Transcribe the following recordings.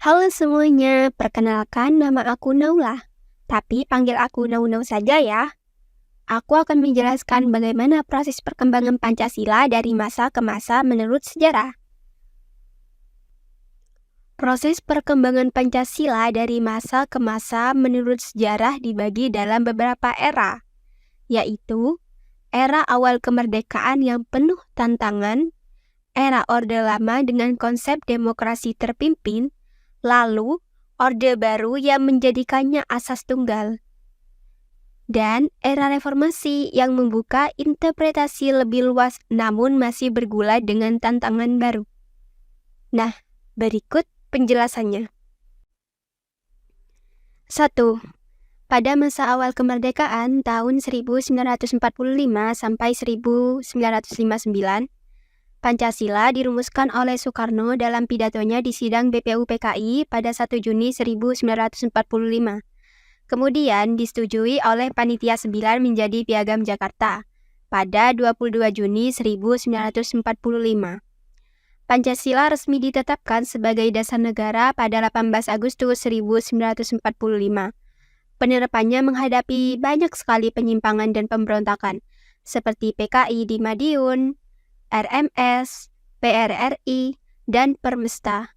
Halo semuanya, perkenalkan nama aku Naula. Tapi panggil aku Nau-Nau saja ya. Aku akan menjelaskan bagaimana proses perkembangan Pancasila dari masa ke masa menurut sejarah. Proses perkembangan Pancasila dari masa ke masa menurut sejarah dibagi dalam beberapa era, yaitu era awal kemerdekaan yang penuh tantangan, era Orde Lama dengan konsep demokrasi terpimpin, lalu Orde Baru yang menjadikannya asas tunggal, dan era reformasi yang membuka interpretasi lebih luas namun masih bergula dengan tantangan baru. Nah, berikut penjelasannya. 1. Pada masa awal kemerdekaan tahun 1945 sampai 1959, Pancasila dirumuskan oleh Soekarno dalam pidatonya di sidang BPUPKI pada 1 Juni 1945. Kemudian disetujui oleh Panitia 9 menjadi Piagam Jakarta pada 22 Juni 1945. Pancasila resmi ditetapkan sebagai dasar negara pada 18 Agustus 1945. Penerapannya menghadapi banyak sekali penyimpangan dan pemberontakan, seperti PKI di Madiun, RMS, PRRI, dan Permesta,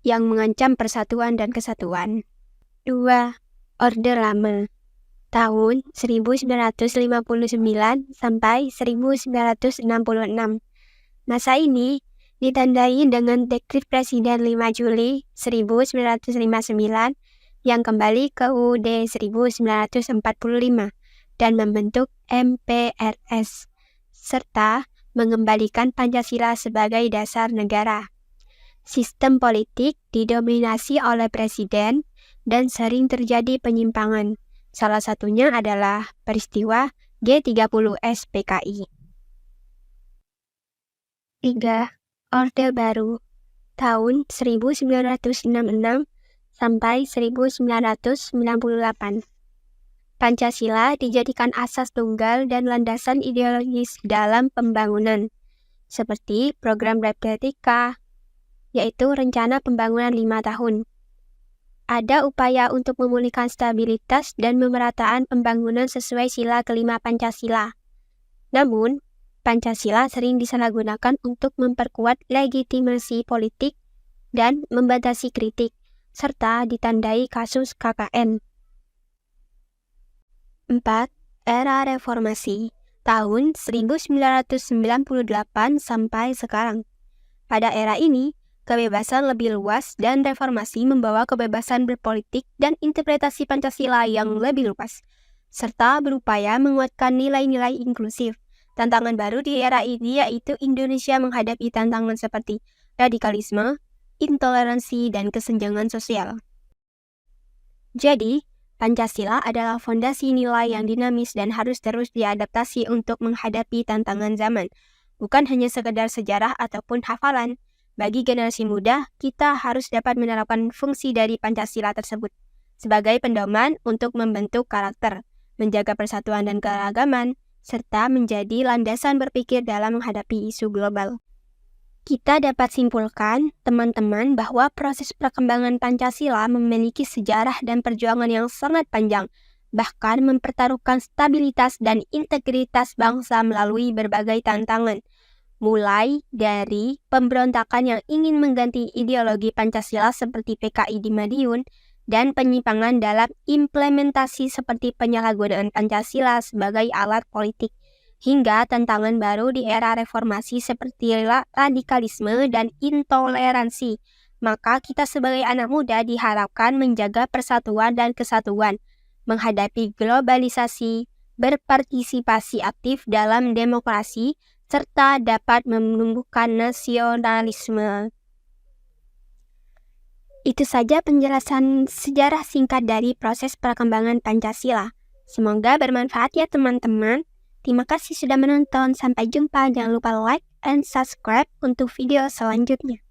yang mengancam persatuan dan kesatuan. 2. Orde Lama tahun 1959 sampai 1966. Masa ini ditandai dengan Dekrit Presiden 5 Juli 1959 yang kembali ke UUD 1945 dan membentuk MPRS, serta mengembalikan Pancasila sebagai dasar negara. Sistem politik didominasi oleh presiden dan sering terjadi penyimpangan. Salah satunya adalah peristiwa G30S PKI. 3. Orde Baru tahun 1966 sampai 1998. Pancasila dijadikan asas tunggal dan landasan ideologis dalam pembangunan, seperti program Republika, yaitu rencana pembangunan 5 tahun. Ada upaya untuk memulihkan stabilitas dan pemerataan pembangunan sesuai sila kelima Pancasila. Namun, Pancasila sering disalahgunakan untuk memperkuat legitimasi politik dan membatasi kritik, serta ditandai kasus KKN. 4. Era Reformasi tahun 1998 sampai sekarang. Pada era ini, kebebasan lebih luas dan reformasi membawa kebebasan berpolitik dan interpretasi Pancasila yang lebih luas, serta berupaya menguatkan nilai-nilai inklusif. Tantangan baru di era ini yaitu Indonesia menghadapi tantangan seperti radikalisme, intoleransi, dan kesenjangan sosial. Jadi, Pancasila adalah fondasi nilai yang dinamis dan harus terus diadaptasi untuk menghadapi tantangan zaman, bukan hanya sekedar sejarah ataupun hafalan. Bagi generasi muda, kita harus dapat menerapkan fungsi dari Pancasila tersebut sebagai pedoman untuk membentuk karakter, menjaga persatuan dan keragaman, serta menjadi landasan berpikir dalam menghadapi isu global. Kita dapat simpulkan, teman-teman, bahwa proses perkembangan Pancasila memiliki sejarah dan perjuangan yang sangat panjang, bahkan mempertaruhkan stabilitas dan integritas bangsa melalui berbagai tantangan, mulai dari pemberontakan yang ingin mengganti ideologi Pancasila seperti PKI di Madiun, dan penyimpangan dalam implementasi seperti penyalahgunaan Pancasila sebagai alat politik, hingga tantangan baru di era reformasi seperti radikalisme dan intoleransi. Maka kita sebagai anak muda diharapkan menjaga persatuan dan kesatuan, menghadapi globalisasi, berpartisipasi aktif dalam demokrasi, serta dapat menumbuhkan nasionalisme. Itu saja penjelasan sejarah singkat dari proses perkembangan Pancasila. Semoga bermanfaat ya teman-teman. Terima kasih sudah menonton. Sampai jumpa. Jangan lupa like and subscribe untuk video selanjutnya.